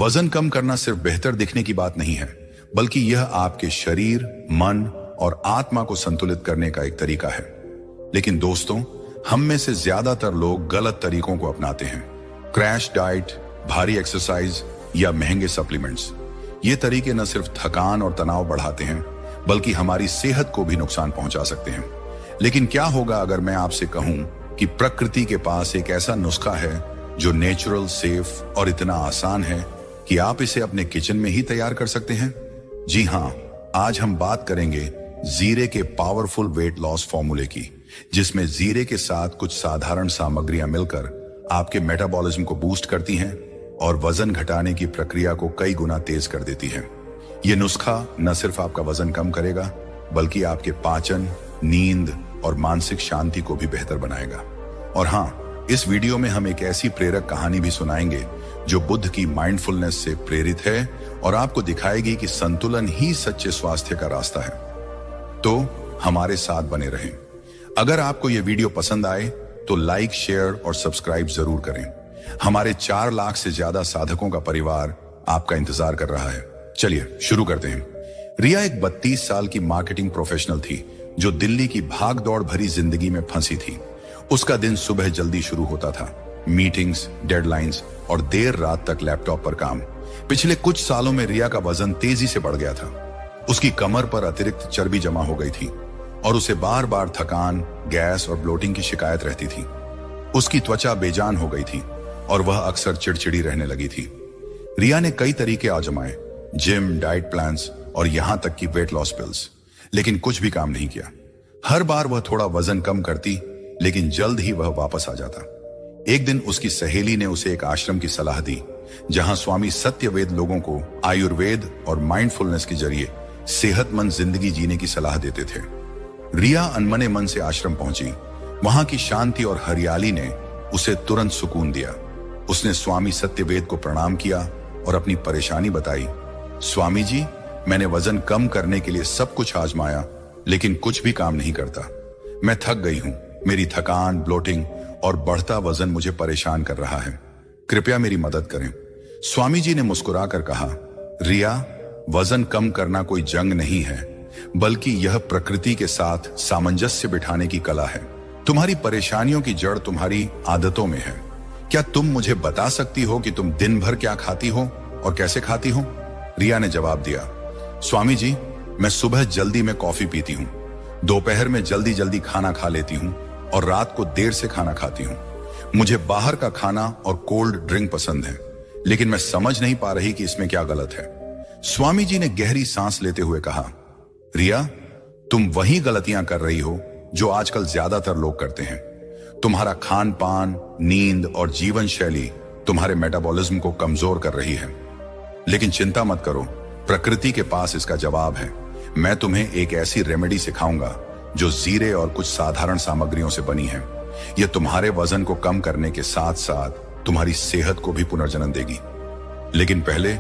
वजन कम करना सिर्फ बेहतर दिखने की बात नहीं है, बल्कि यह आपके शरीर, मन और आत्मा को संतुलित करने का एक तरीका है। लेकिन दोस्तों, हम में से ज्यादातर लोग गलत तरीकों को अपनाते हैं। क्रैश डाइट, भारी एक्सरसाइज या महंगे सप्लीमेंट्स। ये तरीके न सिर्फ थकान और तनाव बढ़ाते हैं, बल्कि हमारी सेहत को भी नुकसान पहुंचा सकते हैं। लेकिन क्या होगा अगर मैं आपसे कहूं कि प्रकृति के पास एक ऐसा नुस्खा है जो नेचुरल, सेफ और इतना आसान है कि आप इसे अपने किचन में ही तैयार कर सकते हैं? जी हां, आज हम बात करेंगे जीरे के पावरफुल वेट लॉस फॉर्मूले की, जिसमें जीरे के साथ कुछ साधारण सामग्रियां मिलकर आपके मेटाबॉलिज्म को बूस्ट करती हैं और वजन घटाने की प्रक्रिया को कई गुना तेज कर देती है। यह नुस्खा न सिर्फ आपका वजन कम करेगा, बल्कि आपके पाचन, नींद और मानसिक शांति को भी बेहतर बनाएगा। और हां, इस वीडियो में हम एक ऐसी प्रेरक कहानी भी सुनाएंगे जो बुद्ध की माइंडफुलनेस से प्रेरित है और आपको दिखाएगी कि संतुलन ही सच्चे स्वास्थ्य का रास्ता है। तो हमारे साथ बने रहें। अगर आपको यह वीडियो पसंद आए तो लाइक, शेयर और सब्सक्राइब जरूर करें। हमारे 4 लाख से ज्यादा साधकों का परिवार आपका इंतजार कर रहा है। चलिए शुरू करते हैं। रिया एक 32 साल की मार्केटिंग प्रोफेशनल थी जो दिल्ली की भाग-दौड़ भरी जिंदगी में फंसी थी। उसका दिन सुबह जल्दी शुरू होता था, मीटिंग्स, डेडलाइंस और देर रात तक लैपटॉप पर काम। पिछले कुछ सालों में रिया का वजन तेजी से बढ़ गया था। उसकी कमर पर अतिरिक्त चर्बी जमा हो गई थी और उसे बार बार थकान, गैस और ब्लोटिंग की शिकायत रहती थी। उसकी त्वचा बेजान हो गई थी और वह अक्सर चिड़चिड़ी रहने लगी थी। रिया ने कई तरीके आजमाए, जिम, डाइट प्लान्स और यहां तक कि वेट लॉस पिल्स, लेकिन कुछ भी काम नहीं किया। हर बार वह थोड़ा वजन कम करती, लेकिन जल्द ही वह वापस आ जाता। एक दिन उसकी सहेली ने उसे एक आश्रम की सलाह दी, जहां स्वामी सत्यवेद लोगों को आयुर्वेद और माइंडफुलनेस के जरिए सेहतमंद जिंदगी जीने की सलाह देते थे। रिया अनमने मन से आश्रम पहुंची। वहां की शांति और हरियाली ने उसे तुरंत सुकून दिया। उसने स्वामी सत्यवेद को प्रणाम किया और अपनी परेशानी बताई। स्वामी जी, मैंने वजन कम करने के लिए सब कुछ आजमाया, लेकिन कुछ भी काम नहीं करता। मैं थक गई हूं। मेरी थकान, ब्लोटिंग और बढ़ता वजन मुझे परेशान कर रहा है। कृपया मेरी मदद करें। स्वामी जी ने मुस्कुराकर कहा, रिया, वजन कम करना कोई जंग नहीं है, बल्कि यह प्रकृति के साथ सामंजस्य बिठाने की कला है। तुम्हारी परेशानियों की जड़ तुम्हारी आदतों में है। क्या तुम मुझे बता सकती हो कि तुम दिन भर क्या खाती हो और कैसे खाती हो? रिया ने जवाब दिया, स्वामी जी, मैं सुबह जल्दी में कॉफी पीती हूँ, दोपहर में जल्दी जल्दी खाना खा लेती हूँ और रात को देर से खाना खाती हूँ। मुझे बाहर का खाना और कोल्ड ड्रिंक पसंद है, लेकिन मैं समझ नहीं पा रही कि इसमें क्या गलत है। स्वामी जी ने गहरी सांस लेते हुए कहा, रिया, तुम वही गलतियां कर रही हो जो आजकल ज्यादातर लोग करते हैं। तुम्हारा खान पान, नींद और जीवन शैली तुम्हारे मेटाबॉलिज्म को कमजोर कर रही है। लेकिन चिंता मत करो, प्रकृति के पास इसका जवाब है। मैं तुम्हें एक ऐसी रेमेडी सिखाऊंगा जो जीरे और कुछ साधारण सामग्रियों से बनी है। यह तुम्हारे वजन को कम करने के साथ साथ तुम्हारी सेहत को भी पुनर्जन्म देगी। लेकिन पहले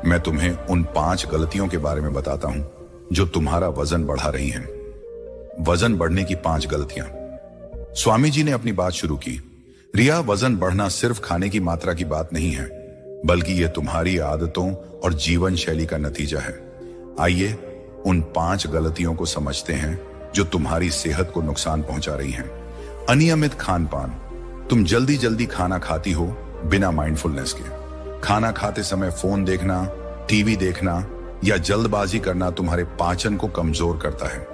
मैं तुम्हें उन 5 गलतियों के बारे में बताता हूं जो तुम्हारा वजन बढ़ा रही हैं। वजन बढ़ने की 5 गलतियां। स्वामी जी ने अपनी बात शुरू की, रिया, वजन बढ़ना सिर्फ खाने की मात्रा की बात नहीं है, बल्कि यह तुम्हारी आदतों और जीवन शैली का नतीजा है। आइए उन 5 गलतियों को समझते हैं जो तुम्हारी सेहत को नुकसान पहुंचा रही हैं। अनियमित खान पान। तुम जल्दी जल्दी खाना खाती हो बिना माइंडफुलनेस के। खाना खाते समय फोन देखना, टीवी देखना या जल्दबाजी करना तुम्हारे पाचन को कमजोर करता है।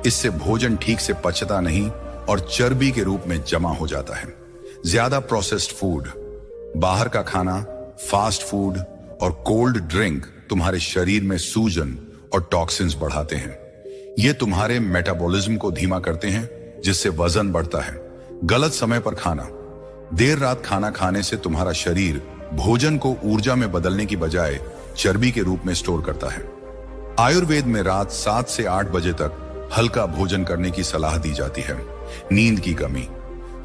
इससे भोजन ठीक से पचता नहीं और चर्बी के रूप में जमा हो जाता है। ज्यादा प्रोसेस्ड फूड, बाहर का खाना, फास्ट फूड और कोल्ड ड्रिंक तुम्हारे शरीर में सूजन और टॉक्सिन्स बढ़ाते हैं। ये तुम्हारे मेटाबॉलिज्म को धीमा करते हैं, जिससे वजन बढ़ता है। गलत समय पर खाना। देर रात खाना खाने से तुम्हारा शरीर भोजन को ऊर्जा में बदलने की बजाय चर्बी के रूप में स्टोर करता है। आयुर्वेद में रात 7 से 8 बजे तक हल्का भोजन करने की सलाह दी जाती है। नींद की कमी।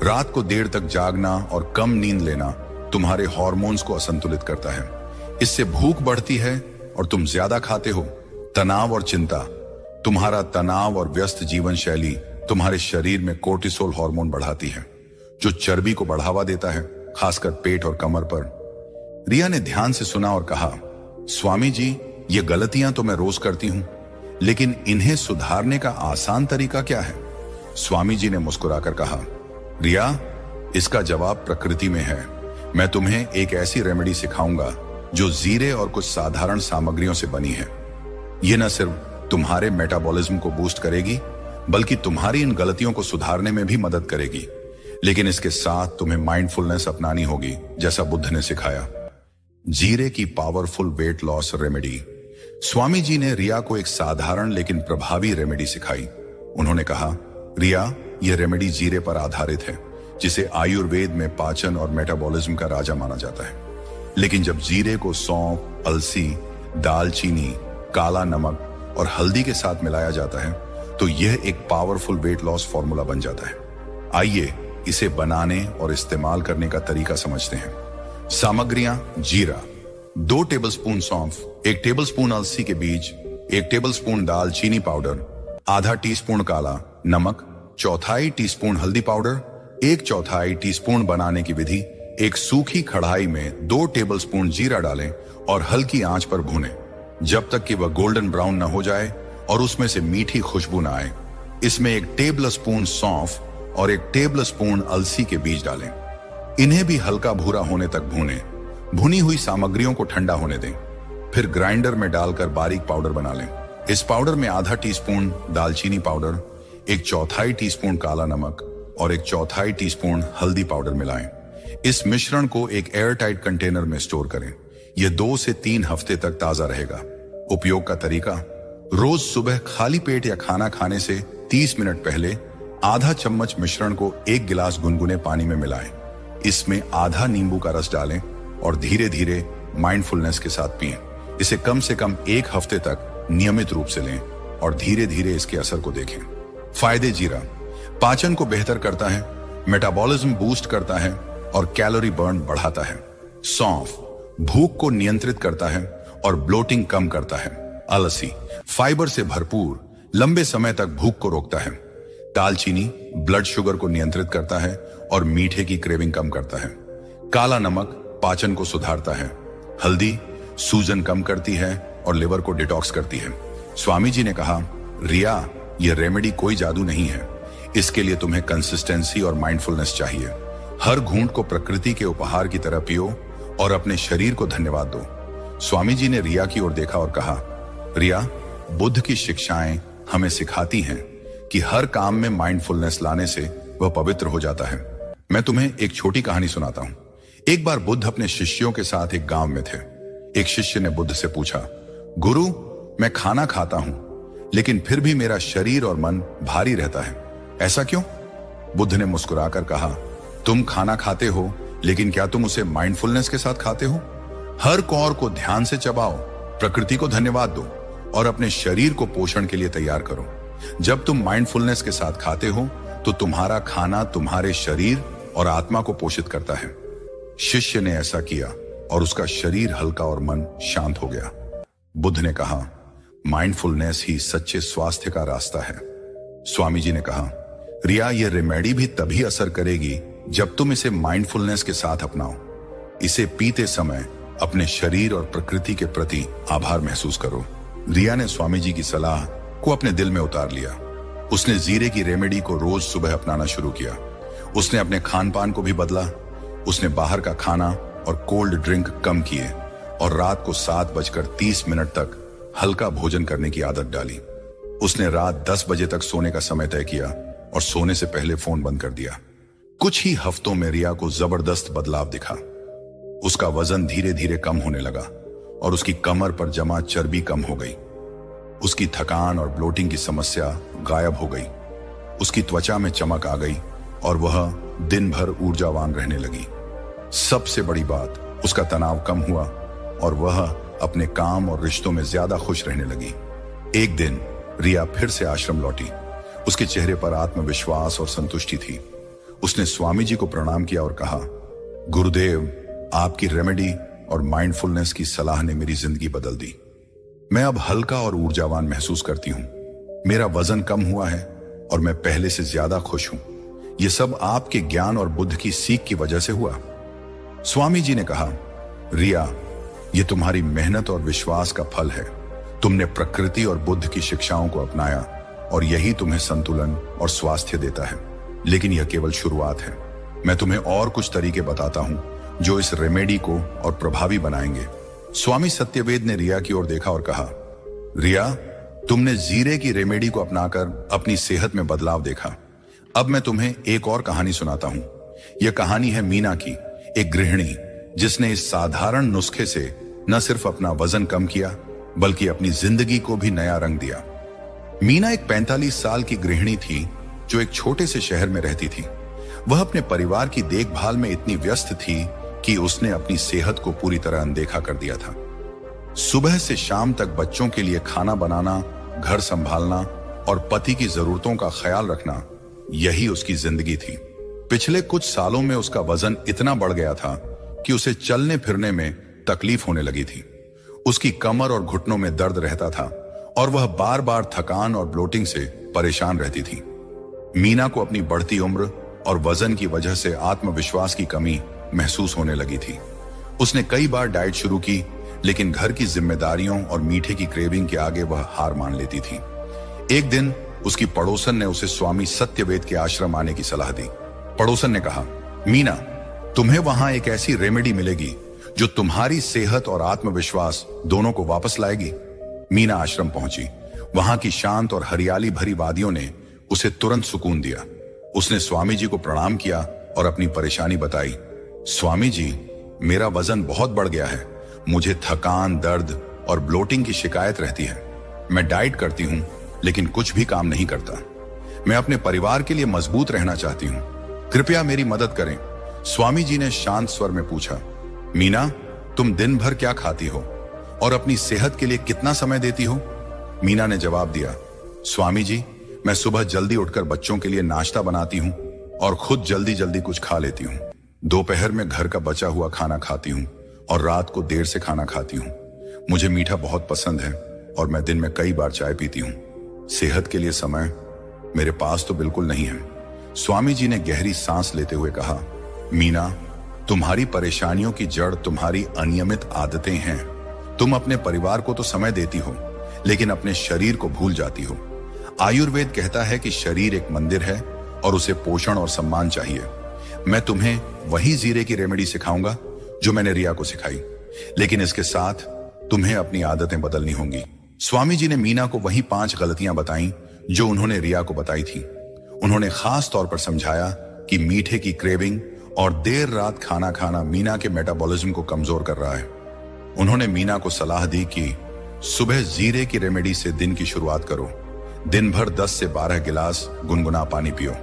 रात को देर तक जागना और कम नींद लेना तुम्हारे हार्मोन्स को असंतुलित करता है। इससे भूख बढ़ती है और तुम ज्यादा खाते हो। तनाव और चिंता। तुम्हारा तनाव और व्यस्त जीवन शैली तुम्हारे शरीर में कोर्टिसोल हार्मोन बढ़ाती है, जो चर्बी को बढ़ावा देता है, खासकर पेट और कमर पर। रिया ने ध्यान से सुना और कहा, स्वामी जी, ये गलतियां तो मैं रोज करती हूं, लेकिन इन्हें सुधारने का आसान तरीका क्या है? स्वामी जी ने मुस्कुराकर कहा, रिया, इसका जवाब प्रकृति में है। मैं तुम्हें एक ऐसी रेमेडी सिखाऊंगा जो जीरे और कुछ साधारण सामग्रियों से बनी है। यह न सिर्फ तुम्हारे मेटाबॉलिज्म को बूस्ट करेगी, बल्कि तुम्हारी इन गलतियों को सुधारने में भी मदद करेगी। लेकिन इसके साथ तुम्हें माइंडफुलनेस अपनानी होगी, जैसा बुद्ध ने सिखाया। जीरे की powerful weight loss remedy. Swami ji ने रिया को एक साधारण लेकिन प्रभावी रेमेडी सिखाई। उन्होंने कहा, रिया, यह रेमेडी जीरे पर आधारित है, जिसे आयुर्वेद में पाचन और मेटाबॉलिज्म का राजा माना जाता है। लेकिन जब जीरे को सौंफ, अलसी, दालचीनी, काला नमक और हल्दी के साथ मिलाया जाता है, तो यह एक पावरफुल वेट लॉस फॉर्मूला बन जाता है। आइए इसे बनाने और इस्तेमाल करने का तरीका समझते हैं। सामग्रियां: जीरा 2 टेबलस्पून सौंफ, 1 टेबलस्पून अलसी के बीज, 1 टेबलस्पून दालचीनी पाउडर, आधा टीस्पून काला नमक, 1/4 टीस्पून हल्दी पाउडर, 1/4 टीस्पून। बनाने की विधि: एक सूखी कढ़ाई में 2 टेबलस्पून जीरा डालें और हल्की आंच पर भूनें जब तक कि वह गोल्डन ब्राउन न हो जाए और उसमें से मीठी खुशबू न आए। इसमें 1 टेबलस्पून सौंफ और 1 टेबलस्पून अलसी के बीज डालें। इन्हें भी हल्का भूरा होने तक भूनें। भुनी हुई सामग्रियों को ठंडा होने दें। फिर ग्राइंडर में डालकर बारीक पाउडर बना लें। इस पाउडर में आधा टीस्पून दालचीनी पाउडर, 1/4 टीस्पून काला नमक और 1/4 टीस्पून हल्दी पाउडर मिलाएं। इस मिश्रण को एक एयरटाइट कंटेनर में स्टोर करें। यह 2 से 3 हफ्ते तक ताजा रहेगा। उपयोग का तरीका: रोज सुबह खाली पेट या खाना खाने से 30 मिनट पहले आधा चम्मच मिश्रण को 1 गिलास गुनगुने पानी में मिलाएं। इसमें आधा नींबू का रस डालें और धीरे धीरे माइंडफुलनेस के साथ पिएं। इसे कम से कम 1 हफ्ते तक नियमित रूप से लें और धीरे धीरे इसके असर को देखें। फायदे: जीरा पाचन को बेहतर करता है, मेटाबॉलिज्म बूस्ट करता है और कैलोरी बर्न बढ़ाता है। सौंफ भूख को नियंत्रित करता है और ब्लोटिंग कम करता है। अलसी फाइबर से भरपूर, लंबे समय तक भूख को रोकता है। दालचीनी ब्लड शुगर को नियंत्रित करता है और मीठे की क्रेविंग कम करता है। काला नमक पाचन को सुधारता है। हल्दी सूजन कम करती है और लिवर को डिटॉक्स करती है। स्वामी जी ने कहा, रिया, यह रेमेडी कोई जादू नहीं है। इसके लिए तुम्हें कंसिस्टेंसी और माइंडफुलनेस चाहिए। हर घूंट को प्रकृति के उपहार की तरह पियो और अपने शरीर को धन्यवाद दो। स्वामी जी ने रिया की ओर देखा और कहा, रिया, बुद्ध की शिक्षाएं हमें सिखाती हैं कि हर काम में माइंडफुलनेस लाने से वह पवित्र हो जाता है। मैं तुम्हें एक छोटी कहानी सुनाता हूं। एक बार बुद्ध अपने शिष्यों के साथ एक गांव में थे। एक शिष्य ने बुद्ध से पूछा, गुरु, मैं खाना खाता हूं, लेकिन फिर भी मेरा शरीर और मन भारी रहता है, ऐसा क्यों? बुद्ध ने मुस्कुराकर कहा, तुम खाना खाते हो, लेकिन क्या तुम उसे माइंडफुलनेस के साथ खाते हो? हर कौर को ध्यान से चबाओ, प्रकृति को धन्यवाद दो और अपने शरीर को पोषण के लिए तैयार करो। जब तुम माइंडफुलनेस के साथ खाते हो तो तुम्हारा खाना तुम्हारे शरीर और आत्मा को पोषित करता है। शिष्य ने ऐसा किया और उसका शरीर हल्का और मन शांत हो गया। बुद्ध ने कहा, माइंडफुलनेस ही सच्चे स्वास्थ्य का रास्ता है। स्वामी जी ने कहा, रिया, यह रेमेडी भी तभी असर करेगी जब तुम इसे माइंडफुलनेस के साथ अपनाओ। इसे पीते समय अपने शरीर और प्रकृति के प्रति आभार महसूस करो। रिया ने स्वामी जी की सलाह को अपने दिल में उतार लिया। उसने जीरे की रेमेडी को रोज सुबह अपनाना शुरू किया। उसने अपने खान पान को भी बदला। उसने बाहर का खाना और कोल्ड ड्रिंक कम किए और रात को 7:30 तक हल्का भोजन करने की आदत डाली। उसने रात 10 बजे तक सोने का समय तय किया और सोने से पहले फोन बंद कर दिया। कुछ ही हफ्तों में रिया को जबरदस्त बदलाव दिखा। उसका वजन धीरे धीरे कम होने लगा और उसकी कमर पर जमा चर्बी कम हो गई। उसकी थकान और ब्लोटिंग की समस्या गायब हो गई। उसकी त्वचा में चमक आ गई और वह दिन भर ऊर्जावान रहने लगी। सबसे बड़ी बात, उसका तनाव कम हुआ और वह अपने काम और रिश्तों में ज्यादा खुश रहने लगी। एक दिन रिया फिर से आश्रम लौटी। उसके चेहरे पर आत्मविश्वास और संतुष्टि थी। उसने स्वामी जी को प्रणाम किया और कहा, गुरुदेव, आपकी रेमेडी और माइंडफुलनेस की सलाह ने मेरी जिंदगी बदल दी। मैं अब हल्का और ऊर्जावान महसूस करती हूं। मेरा वजन कम हुआ है और मैं पहले से ज्यादा खुश हूं। यह सब आपके ज्ञान और बुद्ध की सीख की वजह से हुआ। स्वामी जी ने कहा, रिया, ये तुम्हारी मेहनत और विश्वास का फल है। तुमने प्रकृति और बुद्ध की शिक्षाओं को अपनाया और यही तुम्हें संतुलन और स्वास्थ्य देता है। लेकिन यह केवल शुरुआत है। मैं तुम्हें और कुछ तरीके बताता हूं जो इस रेमेडी को और प्रभावी बनाएंगे। स्वामी सत्यवेद ने रिया की ओर देखा और कहा, रिया, तुमने जीरे की रेमेडी को अपनाकर अपनी सेहत में बदलाव देखा। अब मैं तुम्हें एक और कहानी सुनाता हूं। यह कहानी है मीना की, एक गृहिणी जिसने इस साधारण नुस्खे से न सिर्फ अपना वजन कम किया बल्कि अपनी जिंदगी को भी नया रंग दिया। मीना एक 45 साल की गृहिणी थी जो एक छोटे से शहर में रहती थी। वह अपने परिवार की देखभाल में इतनी व्यस्त थी कि उसने अपनी सेहत को पूरी तरह अनदेखा कर दिया था। सुबह से शाम तक बच्चों के लिए खाना बनाना, घर संभालना और पति की जरूरतों का ख्याल रखना, यही उसकी जिंदगी थी। पिछले कुछ सालों में उसका वजन इतना बढ़ गया था कि उसे चलने फिरने में तकलीफ होने लगी थी। उसकी कमर और घुटनों में दर्द रहता था और वह बार बार थकान और ब्लोटिंग से परेशान रहती थी। मीना को अपनी बढ़ती उम्र और वजन की वजह से आत्मविश्वास की कमी महसूस होने लगी थी। उसने कई बार डाइट शुरू की, लेकिन घर की जिम्मेदारियों और मीठे की क्रेविंग के आगे वह हार मान लेती थी। एक दिन उसकी पड़ोसन ने उसे स्वामी सत्यवेद के आश्रम आने की सलाह दी। पड़ोसन ने कहा, मीना, तुम्हें वहां एक ऐसी रेमेडी मिलेगी जो तुम्हारी सेहत और आत्मविश्वास दोनों को वापस लाएगी। मीना आश्रम पहुंची। वहां की शांत और हरियाली भरी वादियों ने उसे तुरंत सुकून दिया। उसने स्वामी जी को प्रणाम किया और अपनी परेशानी बताई। स्वामी जी, मेरा वजन बहुत बढ़ गया है। मुझे थकान, दर्द और ब्लोटिंग की शिकायत रहती है। मैं डाइट करती हूं लेकिन कुछ भी काम नहीं करता। मैं अपने परिवार के लिए मजबूत रहना चाहती हूं। कृपया मेरी मदद करें। स्वामी जी ने शांत स्वर में पूछा, मीना, तुम दिन भर क्या खाती हो और अपनी सेहत के लिए कितना समय देती हो? मीना ने जवाब दिया, स्वामी जी, मैं सुबह जल्दी उठकर बच्चों के लिए नाश्ता बनाती हूँ और खुद जल्दी जल्दी कुछ खा लेती हूँ। दोपहर में घर का बचा हुआ खाना खाती हूँ और रात को देर से खाना खाती हूँ। मुझे मीठा बहुत पसंद है और मैं दिन में कई बार चाय पीती हूँ। सेहत के लिए समय मेरे पास तो बिल्कुल नहीं है। स्वामी जी ने गहरी सांस लेते हुए कहा, मीना, तुम्हारी परेशानियों की जड़ तुम्हारी अनियमित आदतें हैं। तुम अपने परिवार को तो समय देती हो, लेकिन अपने शरीर को भूल जाती हो। आयुर्वेद कहता है कि शरीर एक मंदिर है और उसे पोषण और सम्मान चाहिए। मैं तुम्हें वही जीरे की रेमेडी सिखाऊंगा जो मैंने रिया को सिखाई, लेकिन इसके साथ तुम्हें अपनी आदतें बदलनी होंगी। स्वामी जी ने मीना को वही 5 गलतियां बताई जो उन्होंने रिया को बताई थी। उन्होंने खास तौर पर समझाया कि मीठे की क्रेविंग और देर रात खाना खाना मीना के मेटाबॉलिज्म को कमजोर कर रहा है। उन्होंने मीना को सलाह दी कि सुबह जीरे की रेमेडी से दिन की शुरुआत करो। दिन भर 10 से 12 गिलास गुनगुना पानी पियो।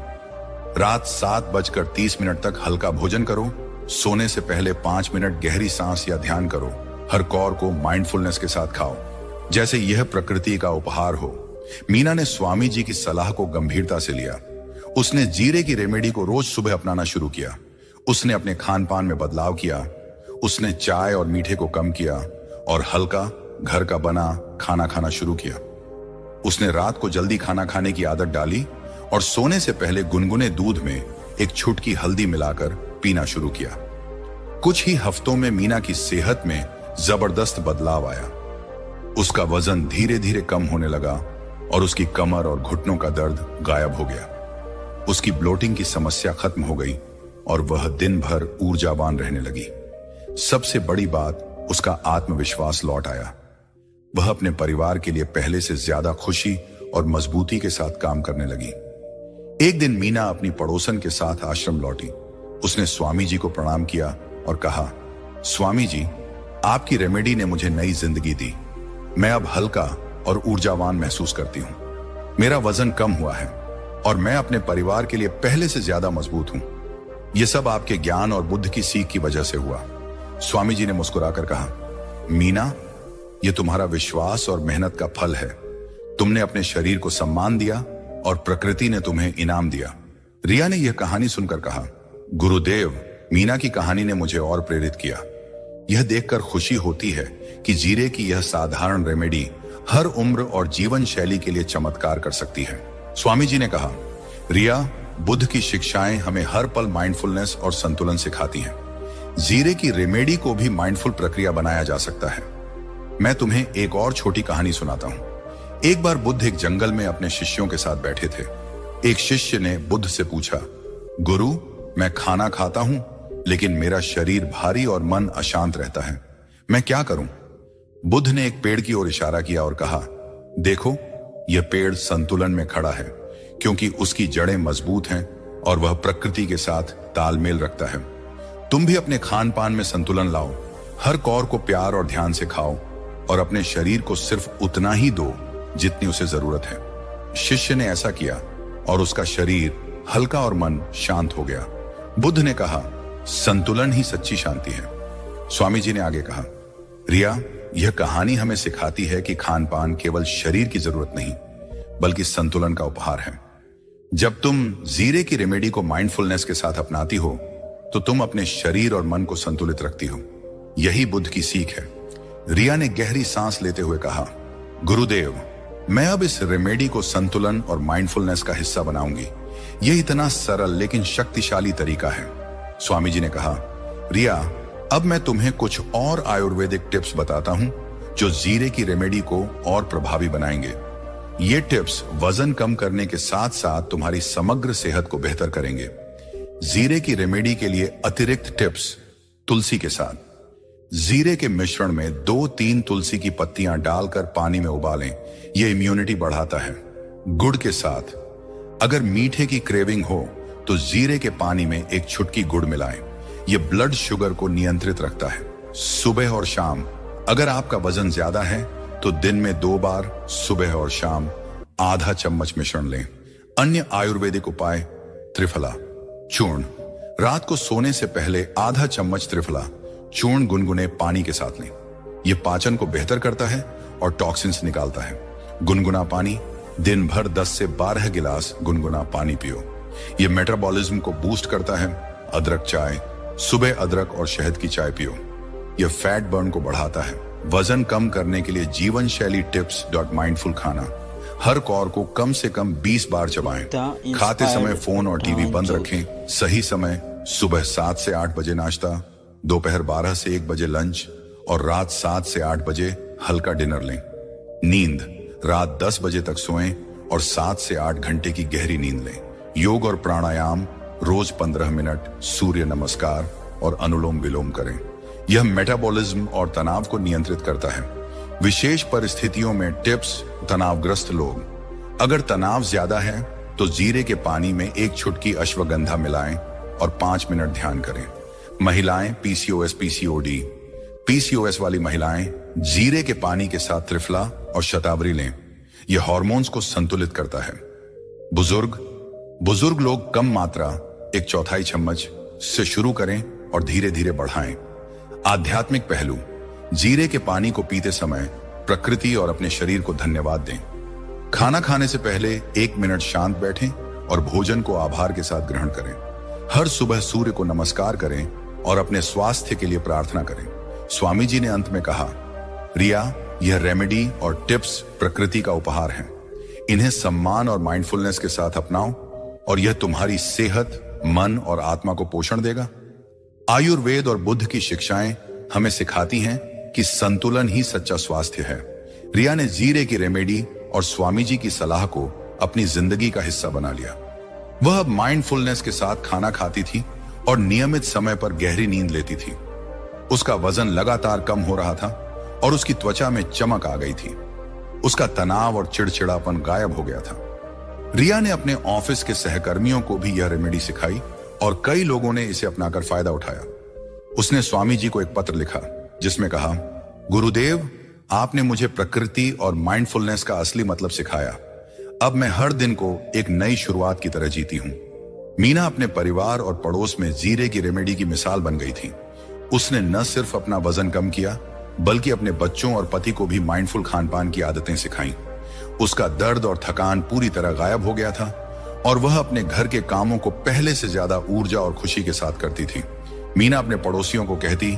रात 7:30 तक हल्का भोजन करो। सोने से पहले 5 मिनट गहरी सांस या ध्यान करो। हर कौर को माइंडफुलनेस के साथ खाओ, जैसे यह प्रकृति का उपहार हो। मीना ने स्वामी जी की सलाह को गंभीरता से लिया। उसने जीरे की रेमेडी को रोज सुबह अपनाना शुरू किया। उसने अपने खान पान में बदलाव किया। उसने चाय और मीठे को कम किया और हल्का घर का बना खाना खाना शुरू किया। उसने रात को जल्दी खाना खाने की आदत डाली और सोने से पहले गुनगुने दूध में एक चुटकी हल्दी मिलाकर पीना शुरू किया। कुछ ही हफ्तों में मीना की सेहत में जबरदस्त बदलाव आया। उसका वजन धीरे धीरे कम होने लगा और उसकी कमर और घुटनों का दर्द गायब हो गया। उसकी ब्लोटिंग की समस्या खत्म हो गई और वह दिन भर ऊर्जावान रहने लगी। सबसे बड़ी बात, उसका आत्मविश्वास लौट आया। वह अपने परिवार के लिए पहले से ज्यादा खुशी और मजबूती के साथ काम करने लगी। एक दिन मीना अपनी पड़ोसन के साथ आश्रम लौटी। उसने स्वामी जी को प्रणाम किया और कहा, स्वामी जी, आपकी रेमेडी ने मुझे नई जिंदगी दी। मैं अब हल्का और ऊर्जावान महसूस करती हूं। मेरा वजन कम हुआ है और मैं अपने परिवार के लिए पहले से ज्यादा मजबूत हूं। यह सब आपके ज्ञान और बुद्ध की सीख की वजह से हुआ। स्वामी जी ने मुस्कुराकर कहा, मीना, यह तुम्हारा विश्वास और मेहनत का फल है। तुमने अपने शरीर को सम्मान दिया और प्रकृति ने तुम्हें इनाम दिया। रिया ने यह कहानी सुनकर कहा, गुरुदेव, मीना की कहानी ने मुझे और प्रेरित किया। यह देखकर खुशी होती है कि जीरे की यह साधारण रेमेडी हर उम्र और जीवन शैली के लिए चमत्कार कर सकती है। स्वामी जी ने कहा, रिया, बुद्ध की शिक्षाएं हमें हर पल माइंडफुलनेस और संतुलन सिखाती हैं। जीरे की रेमेडी को भी माइंडफुल प्रक्रिया बनाया जा सकता है। मैं तुम्हें एक और छोटी कहानी सुनाता हूं। एक बार बुद्ध एक जंगल में अपने शिष्यों के साथ बैठे थे। एक शिष्य ने बुद्ध से पूछा, गुरु, मैं खाना खाता हूं लेकिन मेरा शरीर भारी और मन अशांत रहता है, मैं क्या करूं? बुद्ध ने एक पेड़ की ओर इशारा किया और कहा, देखो, यह पेड़ संतुलन में खड़ा है क्योंकि उसकी जड़ें मजबूत हैं और वह प्रकृति के साथ तालमेल रखता है। तुम भी अपने खान पान में संतुलन लाओ, हर कौर को प्यार और ध्यान से खाओ और अपने शरीर को सिर्फ उतना ही दो जितनी उसे जरूरत है। शिष्य ने ऐसा किया और उसका शरीर हल्का और मन शांत हो गया। बुद्ध ने कहा, संतुलन ही सच्ची शांति है। स्वामी जी ने आगे कहा, रिया, यह कहानी हमें सिखाती है कि खान पान केवल शरीर की जरूरत नहीं बल्कि संतुलन का उपहार है। जब तुम जीरे की रेमेडी को माइंडफुलनेस के साथ अपनाती हो तो तुम अपने शरीर और मन को संतुलित रखती हो। यही बुद्ध की सीख है। रिया ने गहरी सांस लेते हुए कहा, गुरुदेव, मैं अब इस रेमेडी को संतुलन और माइंडफुलनेस का हिस्सा बनाऊंगी। यह इतना सरल लेकिन शक्तिशाली तरीका है। स्वामी जी ने कहा, रिया, अब मैं तुम्हें कुछ और आयुर्वेदिक टिप्स बताता हूं जो जीरे की रेमेडी को और प्रभावी बनाएंगे। ये टिप्स वजन कम करने के साथ साथ तुम्हारी समग्र सेहत को बेहतर करेंगे। जीरे की रेमेडी के लिए अतिरिक्त टिप्स। तुलसी के साथ जीरे के मिश्रण में 2-3 तुलसी की पत्तियां डालकर पानी में उबालें, यह इम्यूनिटी बढ़ाता है। गुड़ के साथ अगर मीठे की क्रेविंग हो तो जीरे के पानी में एक चुटकी गुड़ मिलाएं, यह ब्लड शुगर को नियंत्रित रखता है। सुबह और शाम अगर आपका वजन ज्यादा है तो दिन में 2 बार सुबह और शाम आधा चम्मच मिश्रण लें। अन्य आयुर्वेदिक उपाय, त्रिफला चूर्ण, रात को सोने से पहले आधा चम्मच त्रिफला चूर्ण गुनगुने पानी के साथ लें। यह पाचन को बेहतर करता है और टॉक्सिन्स निकालता है। गुनगुना पानी, दिन भर 10 से 12 गिलास गुनगुना पानी पियो। यह मेटाबॉलिज्म को बूस्ट करता है। अदरक चाय, सुबह अदरक और शहद की चाय पियो, यह फैट बर्न को बढ़ाता है। वजन कम करने के लिए जीवन शैली टिप्स माइंडफुल खाना, हर कौर को कम से कम 20 बार चबाएं। खाते समय फोन और टीवी बंद रखें। सही समय सुबह 7 से 8 बजे नाश्ता, दोपहर 12 से 1 बजे लंच और रात 7 से 8 बजे हल्का डिनर लें। नींद, रात 10 बजे तक सोएं और 7 से 8 घंटे की गहरी नींद लें। योग और प्राणायाम, रोज 15 मिनट सूर्य नमस्कार और अनुलोम विलोम करें। यह मेटाबॉलिज्म और तनाव को नियंत्रित करता है। विशेष परिस्थितियों में टिप्स, तनावग्रस्त लोग, अगर तनाव ज्यादा है तो जीरे के पानी में 1 चुटकी अश्वगंधा मिलाएं और 5 मिनट ध्यान करें। महिलाएं पीसीओएस, पीसीओएस वाली महिलाएं जीरे के पानी के साथ त्रिफला और शतावरी लें, यह हार्मोन्स को संतुलित करता है। बुजुर्ग लोग कम मात्रा 1/4 चम्मच से शुरू करें और धीरे धीरे बढ़ाएं। आध्यात्मिक पहलू, जीरे के पानी को पीते समय प्रकृति और अपने शरीर को धन्यवाद दें। खाना खाने से पहले 1 मिनट शांत बैठें और भोजन को आभार के साथ ग्रहण करें। हर सुबह सूर्य को नमस्कार करें और अपने स्वास्थ्य के लिए प्रार्थना करें। स्वामी जी ने अंत में कहा, रिया, यह रेमेडी और टिप्स प्रकृति का उपहार हैं। इन्हें सम्मान और माइंडफुलनेस के साथ अपनाओ और यह तुम्हारी सेहत, मन और आत्मा को पोषण देगा। आयुर्वेद और बुद्ध की शिक्षाएं हमें सिखाती हैं कि संतुलन ही सच्चा स्वास्थ्य है। रिया ने जीरे की रेमेडी और स्वामी जी की सलाह को अपनी जिंदगी का हिस्सा बना लिया। वह अब माइंडफुलनेस के साथ खाना खाती थी और नियमित समय पर गहरी नींद लेती थी। उसका वजन लगातार कम हो रहा था और उसकी त्वचा में चमक आ गई थी। उसका तनाव और चिड़चिड़ापन गायब हो गया था। रिया ने अपने ऑफिस के सहकर्मियों को भी यह रेमेडी सिखाई और कई लोगों ने इसे अपनाकर फायदा उठाया। उसने स्वामी जी को एक पत्र लिखा जिसमें कहा, गुरुदेव, आपने मुझे प्रकृति और माइंडफुलनेस का असली मतलब सिखाया। अब मैं हर दिन को एक नई शुरुआत की तरह जीती हूँ। मीना अपने परिवार और पड़ोस में जीरे की रेमेडी की मिसाल बन गई थी। उसने न सिर्फ अपना वजन कम किया बल्कि अपने बच्चों और पति को भी माइंडफुल खानपान की आदतें सिखाईं। उसका दर्द और थकान पूरी तरह गायब हो गया था और वह अपने घर के कामों को पहले से ज्यादा ऊर्जा और खुशी के साथ करती थी। मीना अपने पड़ोसियों को कहती,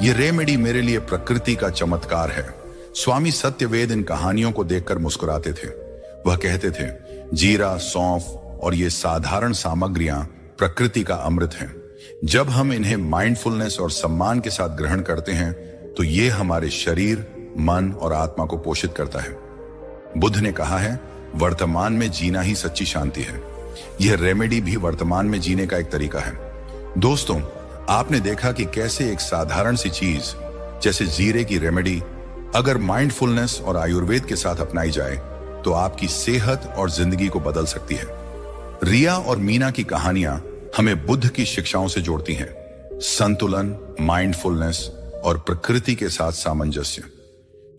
ये रेमेडी मेरे लिए प्रकृति का चमत्कार है। स्वामी सत्यवेद इन कहानियों को देखकर मुस्कुराते थे। वह कहते थे, जीरा, सौंफ और ये साधारण सामग्रियां प्रकृति का अमृत हैं। जब हम इन्हें माइंडफुलनेस और सम्मान के साथ ग्रहण करते हैं तो ये हमारे शरीर, मन और आत्मा को पोषित करता है। बुद्ध ने कहा है, वर्तमान में जीना ही सच्ची शांति है। यह रेमेडी भी वर्तमान में जीने का एक तरीका है। दोस्तों, आपने देखा कि कैसे एक साधारण सी चीज जैसे जीरे की रेमेडी अगर माइंडफुलनेस और आयुर्वेद के साथ अपनाई जाए तो आपकी सेहत और जिंदगी को बदल सकती है। रिया और मीना की कहानियां हमें बुद्ध की शिक्षाओं से जोड़ती हैं। संतुलन, माइंडफुलनेस और प्रकृति के साथ सामंजस्य।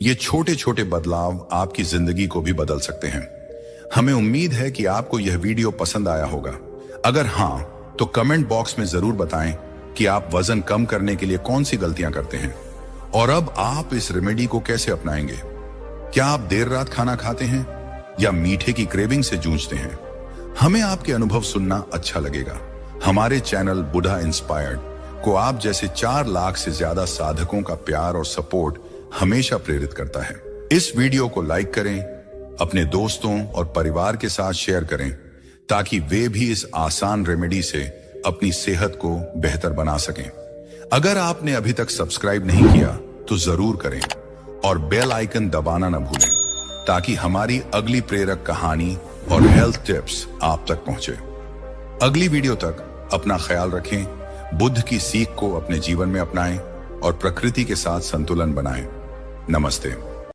ये छोटे छोटे बदलाव आपकी जिंदगी को भी बदल सकते हैं। हमें उम्मीद है कि आपको यह वीडियो पसंद आया होगा। अगर हां, तो कमेंट बॉक्स में जरूर बताएं कि आप वजन कम करने के लिए कौन सी गलतियां करते हैं और अब आप इस रेमेडी को कैसे अपनाएंगे। क्या आप देर रात खाना खाते हैं या मीठे की क्रेविंग से जूझते हैं? हमें आपके अनुभव सुनना अच्छा लगेगा। हमारे चैनल बुधा इंस्पायर्ड को आप जैसे 4 लाख से ज्यादा साधकों का प्यार और सपोर्ट हमेशा प्रेरित करता है। इस वीडियो को लाइक करें, अपने दोस्तों और परिवार के साथ शेयर करें ताकि वे भी इस आसान रेमेडी से अपनी सेहत को बेहतर बना सकें। अगर आपने अभी तक सब्सक्राइब नहीं किया तो जरूर करें और बेल आइकन दबाना न भूलें ताकि हमारी अगली प्रेरक कहानी और हेल्थ टिप्स आप तक पहुंचे। अगली वीडियो तक अपना ख्याल रखें, बुद्ध की सीख को अपने जीवन में अपनाएं और प्रकृति के साथ संतुलन बनाएं। नमस्ते।